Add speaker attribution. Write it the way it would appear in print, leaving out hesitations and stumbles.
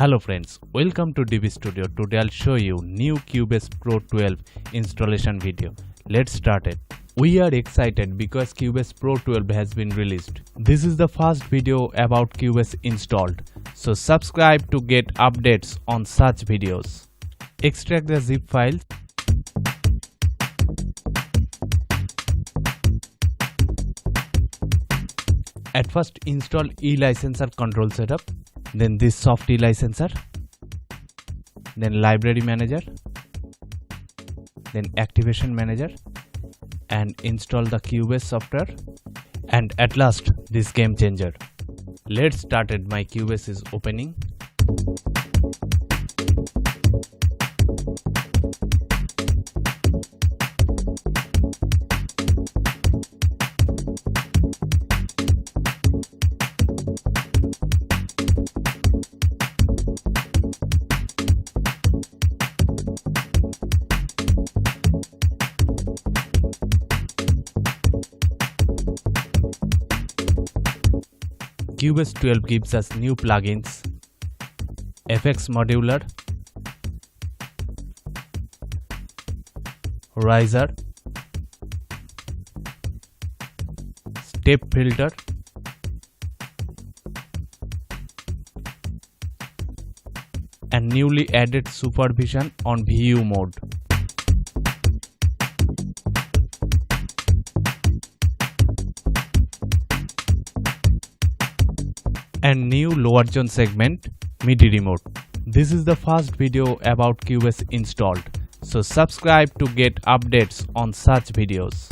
Speaker 1: Hello friends, welcome to DB Studio. Today I'll show you new Cubase Pro 12 installation video. Let's start it. We are excited because Cubase Pro 12 has been released. This is the first video about Cubase installed, so subscribe to get updates on such videos. Extract the zip file. At first install eLicenser control setup, then this soft eLicenser, then library manager, then activation manager, and install the Cubase software, and at last this game changer. Let's start it. My Cubase is opening. Cubase 12 gives us new plugins, FX Modular, Riser, Step Filter, and newly added supervision on VU mode. And new lower zone segment MIDI remote. This is the first video about Cubase installed, so subscribe to get updates on such videos.